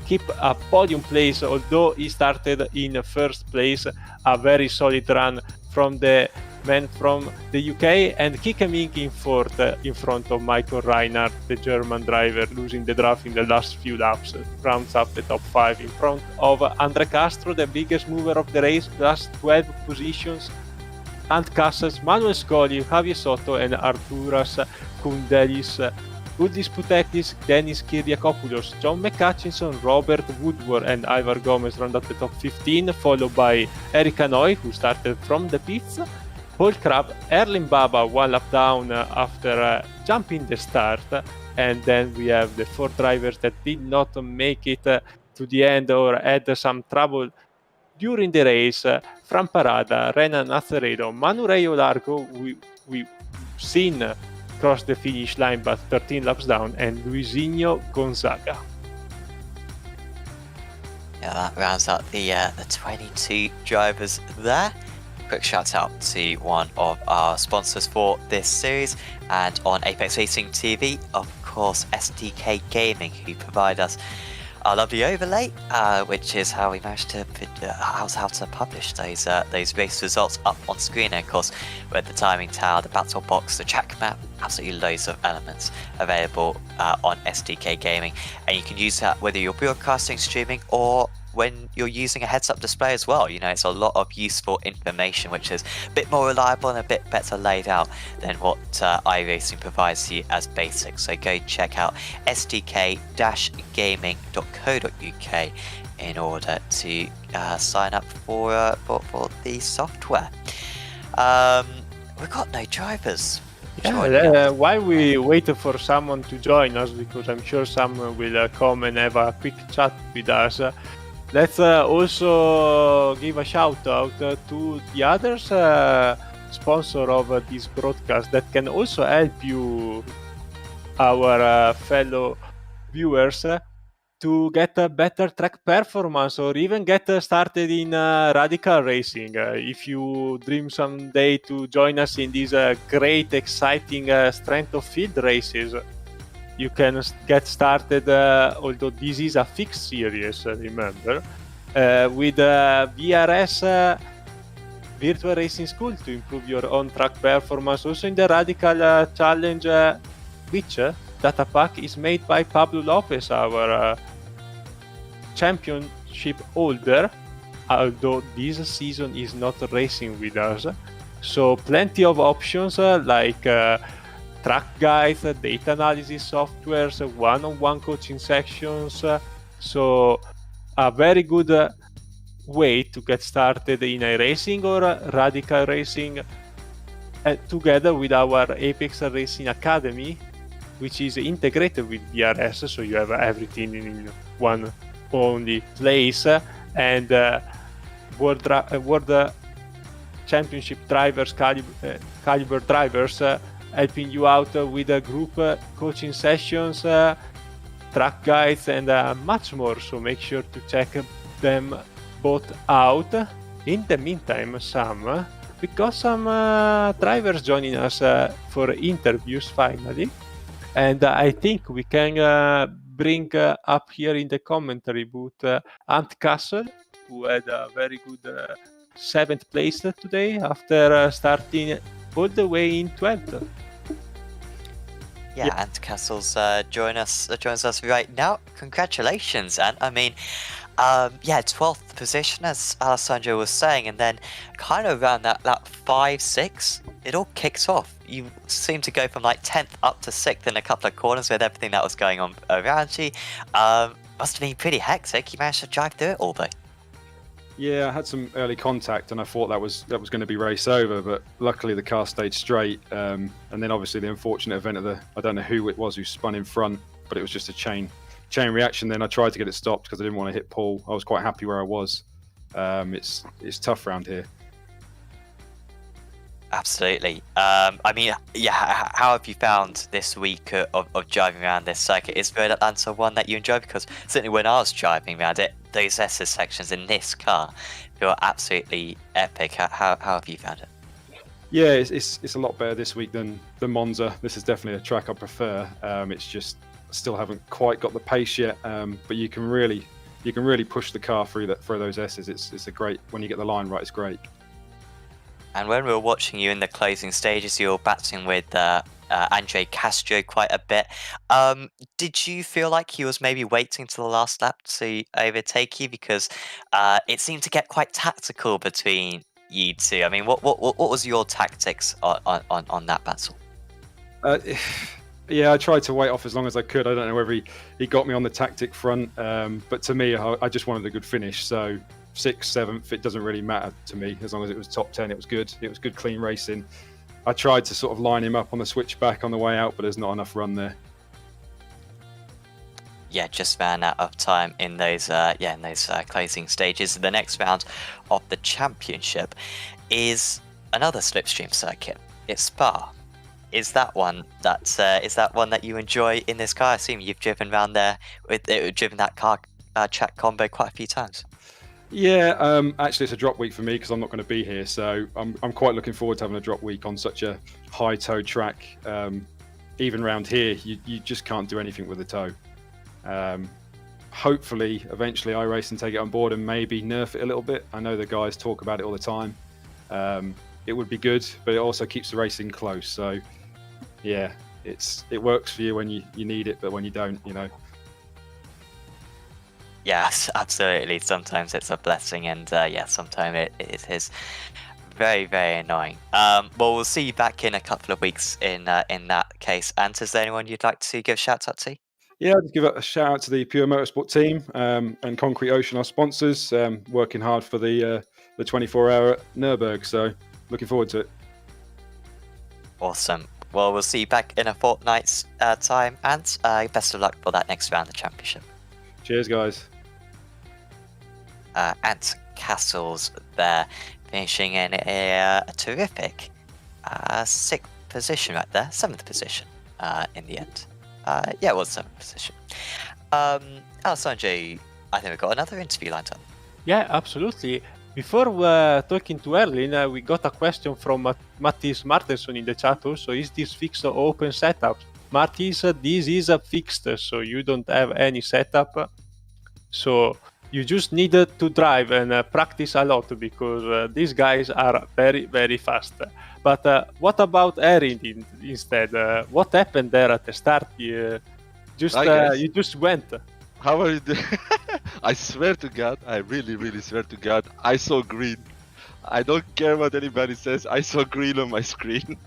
keep a podium place, although he started in first place. A very solid run from the man from the UK, and Kikemink in 4th in front of Michael Reinhardt, the German driver, losing the draft in the last few laps, rounds up the top 5 in front of Andre Castro, the biggest mover of the race, plus 12 positions. Ant Casas, Manuel Scoli, Javier Soto, and Arturas Koundelis. Uldis Puteklis, Dennis Kyriakopoulos, John McCutchinson, Robert Woodward, and Ivar Gomez round up the top 15, followed by Eric Hanoi, who started from the pits. Paul Crab, Erling Baba 1 lap down after jumping the start, and then we have the 4 drivers that did not make it to the end or had some trouble during the race. Fran Parada, Renan Aceredo, Manu Rayo Largo, we've seen cross the finish line but 13 laps down, and Luisinho Gonzaga. Yeah, that rounds up the 22 drivers there. quick shout out to one of our sponsors for this series, and on Apex Racing TV, of course, SDK Gaming, who provide us our lovely overlay, which is how we managed to how to publish those race results up on screen. And of course, with the timing tower, the battle box, the track map, absolutely loads of elements available on SDK Gaming, and you can use that whether you're broadcasting, streaming, or when you're using a heads-up display as well. You know, it's a lot of useful information, which is a bit more reliable and a bit better laid out than what iRacing provides you as basic. So go check out sdk-gaming.co.uk in order to sign up for the software. We've got no drivers. While we wait for someone to join us, because I'm sure someone will come and have a quick chat with us, let's also give a shout out to the others sponsor of this broadcast that can also help you, our fellow viewers, to get a better track performance or even get started in radical racing. If you dream someday to join us in these great, exciting strength of field races, you can get started, although this is a fixed series, remember, with VRS Virtual Racing School to improve your own track performance. Also in the Radical Challenge, which data pack is made by Pablo Lopez, our championship holder, although this season is not racing with us. So plenty of options like track guides, data analysis softwares, one-on-one coaching sections. So a very good way to get started in iRacing or radical racing, together with our Apex Racing Academy, which is integrated with DRS, so you have everything in one only place, and World Championship drivers, caliber drivers, helping you out with group coaching sessions, track guides, and much more. So make sure to check them both out. In the meantime, we got some drivers joining us for interviews finally, and I think we can bring up here in the commentary booth Ant Castle, who had a very good 7th place today after starting all the way in 12th. Yeah, Ant Castles joins us right now. Congratulations, Ant. I mean, 12th position, as Alessandro was saying, and then kind of around that 5-6, it all kicks off. You seem to go from like 10th up to 6th in a couple of corners with everything that was going on around you. Must have been pretty hectic. You managed to drive through it all day. Yeah, I had some early contact and I thought that was going to be race over, but luckily the car stayed straight. And then obviously the unfortunate event of I don't know who it was who spun in front, but it was just a chain reaction. Then I tried to get it stopped because I didn't want to hit Paul. I was quite happy where I was. It's tough around here. Absolutely. I mean, yeah, how have you found this week of driving around this circuit? Is Road Atlanta one that you enjoy? Because certainly when I was driving around it, those SS sections in this car feel absolutely epic. How have you found it? Yeah, it's a lot better this week than Monza. This is definitely a track I prefer. It's just I still haven't quite got the pace yet, but you can really push the car through those S's. It's a great, when you get the line right, it's great. And when we were watching you in the closing stages, you were battling with Andre Castro quite a bit. Did you feel like he was maybe waiting to the last lap to overtake you? Because it seemed to get quite tactical between you two. I mean, what was your tactics on that battle? Yeah, I tried to wait off as long as I could. I don't know whether he got me on the tactic front, but to me, I just wanted a good finish. So 6th, 7th, it doesn't really matter to me. As long as it was top 10, it was good. It was good, clean racing. I tried to sort of line him up on the switchback on the way out, but there's not enough run there. Yeah, just ran out of time in those closing stages. The next round of the championship is another slipstream circuit. It's Spa. Is that one that you enjoy in this car? I assume you've driven around there driven that car track combo quite a few times. Yeah, actually, it's a drop week for me because I'm not going to be here. So I'm quite looking forward to having a drop week on such a high toe track. Even around here, you just can't do anything with the toe. Hopefully, eventually, iRacing take it on board and maybe nerf it a little bit. I know the guys talk about it all the time. It would be good, but it also keeps the racing close. So, yeah, it works for you when you need it, but when you don't, Yes, absolutely. Sometimes it's a blessing, and sometimes it is very, very annoying. Well, we'll see you back in a couple of weeks in that case. And is there anyone you'd like to give a shout out to? Yeah, I'll just give a shout out to the Pure Motorsport team and Concrete Ocean, our sponsors, working hard for the 24-hour Nürburgring. So, looking forward to it. Awesome. Well, we'll see you back in a fortnight's time, and best of luck for that next round of the championship. Cheers, guys. Ant Castles there, finishing in a terrific 6th position right there, 7th position in the end. Yeah, it was 7th position. Sanjay, I think we've got another interview lined up. Yeah, absolutely. Before talking to Erlin, we got a question from Mattis Martenson in the chat also. Is this fixed or open setup? Mattis, this is a fixed, so you don't have any setup. So you just need to drive and practice a lot because these guys are very, very fast. But what about Erin instead? What happened there at the start? You just went. How are you doing? I swear to God, I really, really swear to God, I saw green. I don't care what anybody says, I saw green on my screen.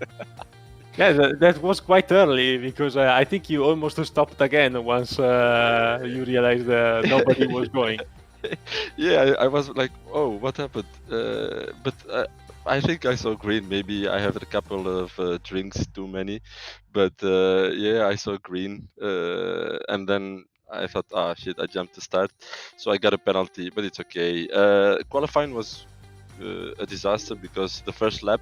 Yeah, that was quite early because I think you almost stopped again once you realized nobody was going. Yeah, I was like, oh, what happened? But I think I saw green. Maybe I had a couple of drinks too many. But yeah, I saw green. And then I thought, shit, I jumped to start. So I got a penalty, but it's okay. Qualifying was a disaster because the first lap,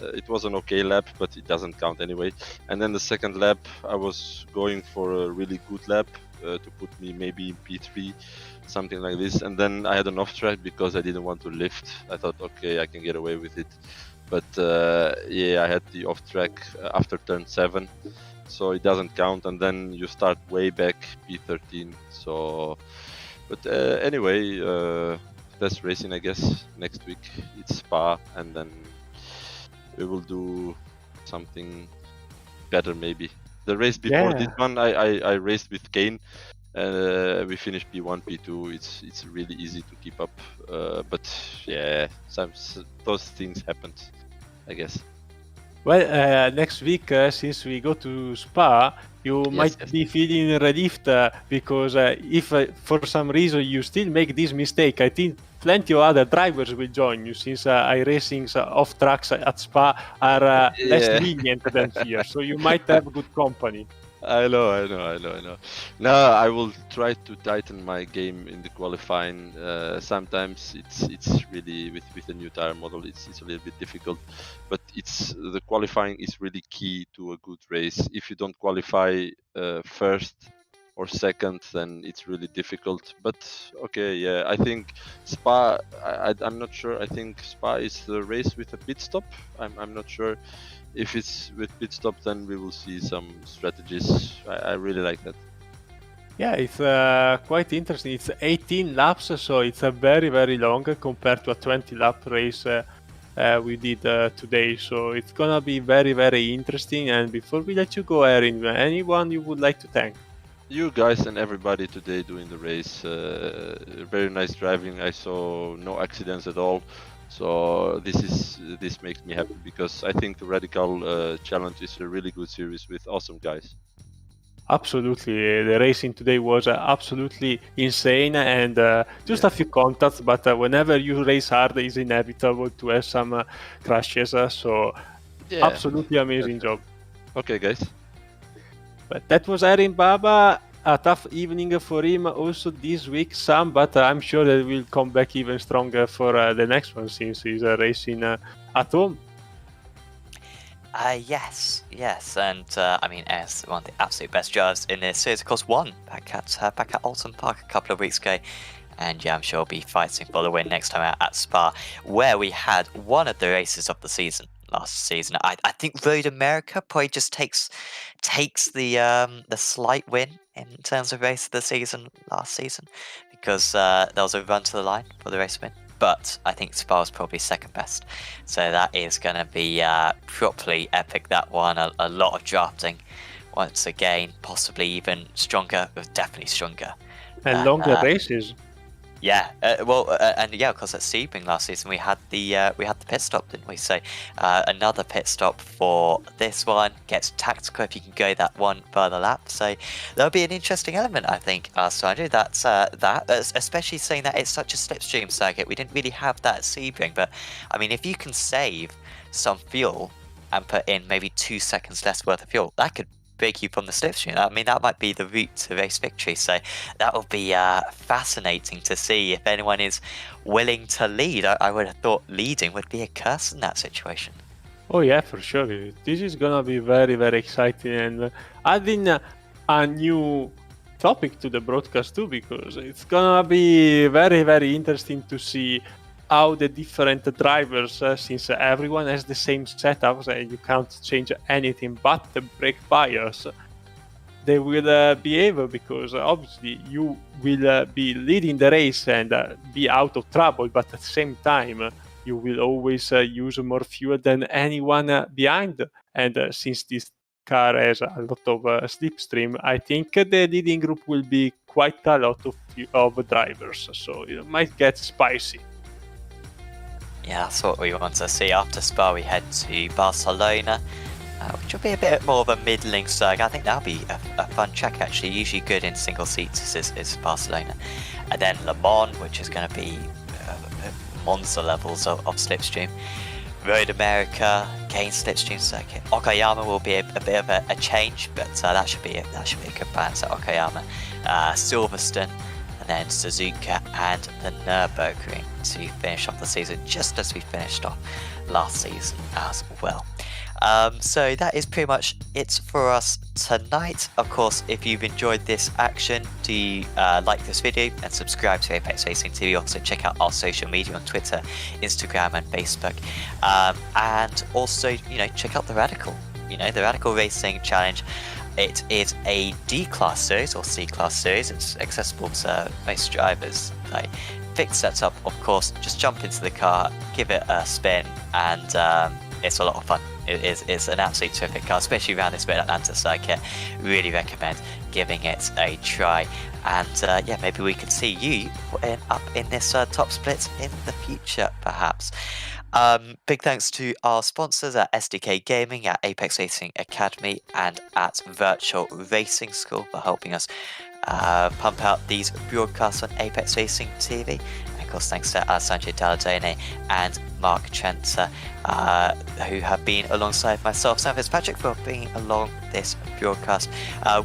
it was an okay lap, but it doesn't count anyway. And then the second lap, I was going for a really good lap to put me maybe in P3, something like this. And then I had an off track because I didn't want to lift. I thought, okay, I can get away with it. But yeah, I had the off track after turn 7, so it doesn't count. And then you start way back P13. So, but anyway, that's racing, I guess. Next week it's Spa, and then we will do something better maybe. The race before this one, I raced with Kane. We finished P1, P2. It's really easy to keep up. But yeah, those things happened, I guess. Well, next week, since we go to Spa, you might be feeling relieved because if for some reason you still make this mistake, I think plenty of other drivers will join you, since iRacing's off tracks at Spa are less lenient than here, so you might have good company. I know. Now I will try to tighten my game in the qualifying. Sometimes it's really with the new tire model, it's a little bit difficult, but the qualifying is really key to a good race. If you don't qualify first or second, then it's really difficult. But okay, yeah, I think Spa, I'm not sure. I think Spa is the race with a pit stop. I'm not sure. If it's with pit stop, then we will see some strategies. I really like that. Yeah, it's quite interesting. It's 18 laps, so it's a very, very long compared to a 20-lap race we did today. So it's gonna be very, very interesting. And before we let you go, Erin, anyone you would like to thank? You guys and everybody today doing the race. Very nice driving. I saw no accidents at all. So this makes me happy because I think the Radical Challenge is a really good series with awesome guys. Absolutely, the racing today was absolutely insane, and just a few contacts. But whenever you race hard, it's inevitable to have some crashes. So absolutely amazing job. Okay, guys. But that was Erin Baba. A tough evening for him also this week, Sam, but I'm sure that we'll come back even stronger for the next one since he's racing at home. Yes, and I mean, as one of the absolute best drivers in this series, of course, won back at Alton Park a couple of weeks ago. And yeah, I'm sure we'll be fighting for the win next time out at Spa, where we had one of the races of the season last season. I think Road America probably just takes the slight win in terms of race of the season last season, because there was a run to the line for the race win. But I think Spa was probably second best. So that is going to be properly epic, that one. A lot of drafting once again, possibly even stronger, definitely stronger. And longer races. Yeah, and yeah, of course at Sebring last season we had the pit stop, didn't we? So another pit stop for this one gets tactical if you can go that one further lap. So that'll be an interesting element, I think, Sanjay. That's especially saying that it's such a slipstream circuit. We didn't really have that at Sebring, but I mean, if you can save some fuel and put in maybe 2 seconds less worth of fuel, that could break you from the slipstream. I mean, that might be the route to race victory. So that will be fascinating to see if anyone is willing to lead. I would have thought leading would be a curse in that situation. Oh yeah, for sure. This is gonna be very, very exciting, and adding a new topic to the broadcast too, because it's gonna be very, very interesting to see how the different drivers, since everyone has the same setup and you can't change anything but the brake bias, they will behave, because obviously you will be leading the race and be out of trouble, but at the same time you will always use more fuel than anyone behind. And since this car has a lot of slipstream, I think the leading group will be quite a lot of drivers, so it might get spicy. Yeah, that's what we want to see. After Spa, we head to Barcelona, which will be a bit more of a middling circuit. I think that'll be a fun track, actually. Usually good in single seats is Barcelona. And then Le Mans, which is going to be monster levels of slipstream. Road America, again slipstream circuit. Okayama will be a bit of a change, but that should be a good balance at Okayama. Silverstone, and then Suzuka and the Nürburgring to finish off the season, just as we finished off last season as well. So that is pretty much it for us tonight. Of course, if you've enjoyed this action, do like this video and subscribe to Apex Racing TV. Also check out our social media on Twitter, Instagram and Facebook. And also, check out the Radical, the Radical Racing Challenge. It is a D-Class series or C-Class series. It's accessible to most drivers. Like, fixed setup, of course. Just jump into the car, give it a spin, and it's a lot of fun. It's an absolutely terrific car, especially around this Mid-Atlanta circuit. Really recommend giving it a try. And yeah, maybe we could see you up in this top split in the future, perhaps. Big thanks to our sponsors at SDK Gaming, at Apex Racing Academy, and at Virtual Racing School for helping us pump out these broadcasts on Apex Racing TV. And of course, thanks to Sanjay Daladone and Mark Trenta, who have been alongside myself, Sam Fitzpatrick, for being along this broadcast.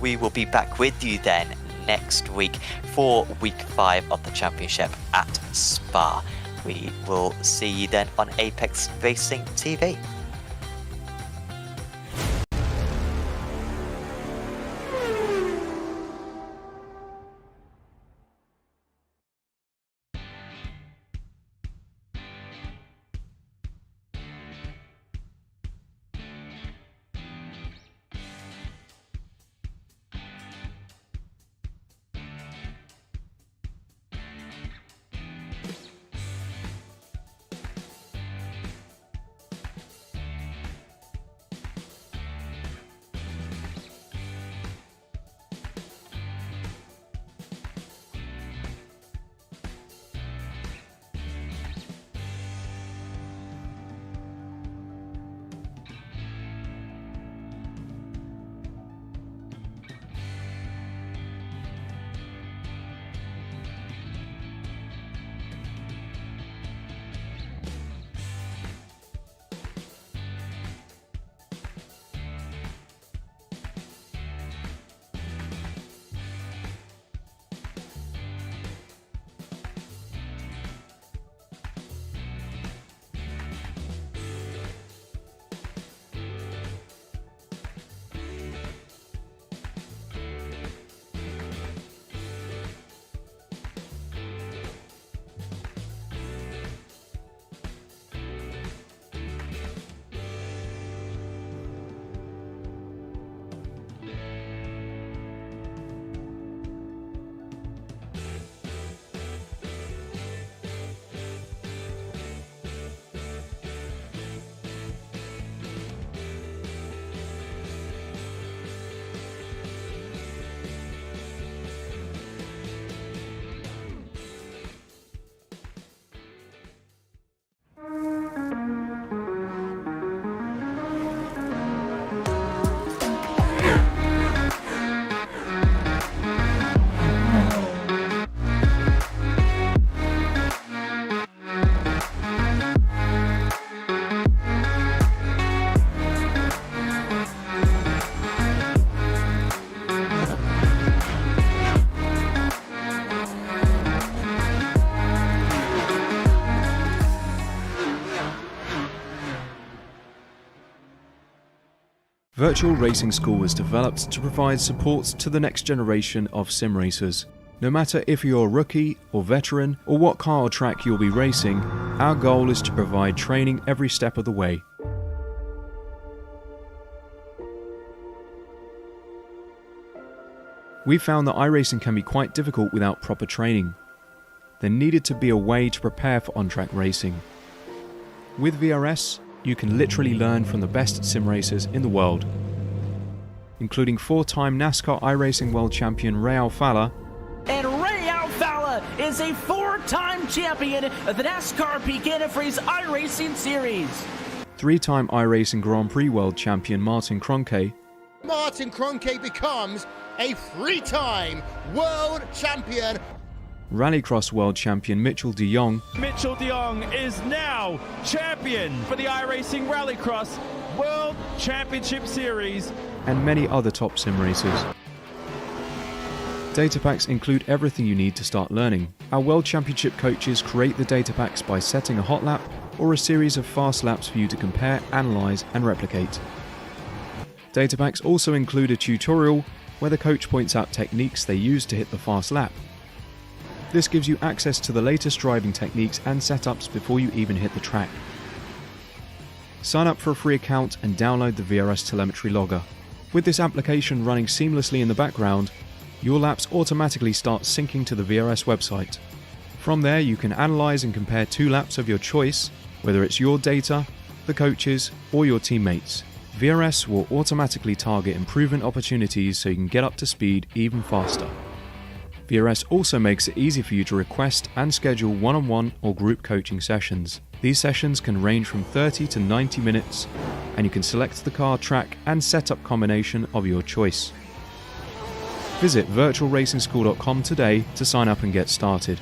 We will be back with you then next week for week 5 of the championship at Spa. We will see you then on Apex Racing TV. Virtual Racing School was developed to provide support to the next generation of sim racers. No matter if you're a rookie or veteran or what car or track you'll be racing, our goal is to provide training every step of the way. We found that iRacing can be quite difficult without proper training. There needed to be a way to prepare for on-track racing. With VRS, you can literally learn from the best sim racers in the world, including 4-time NASCAR iRacing World Champion Ray Alfala. And Ray Alfala is a 4-time champion of the NASCAR Peak Antifreeze iRacing Series. 3-time iRacing Grand Prix World Champion Martin Kroenke. Martin Kroenke becomes a 3-time world champion. Rallycross World Champion Mitchell de Jong. Mitchell de Jong is now champion for the iRacing Rallycross World Championship Series. And many other top sim racers. Data packs include everything you need to start learning. Our World Championship coaches create the data packs by setting a hot lap or a series of fast laps for you to compare, analyze, and replicate. Data packs also include a tutorial where the coach points out techniques they use to hit the fast lap. This gives you access to the latest driving techniques and setups before you even hit the track. Sign up for a free account and download the VRS telemetry logger. With this application running seamlessly in the background, your laps automatically start syncing to the VRS website. From there, you can analyze and compare 2 laps of your choice, whether it's your data, the coaches, or your teammates. VRS will automatically target improvement opportunities so you can get up to speed even faster. VRS also makes it easy for you to request and schedule one-on-one or group coaching sessions. These sessions can range from 30 to 90 minutes, and you can select the car, track, and setup combination of your choice. Visit virtualracingschool.com today to sign up and get started.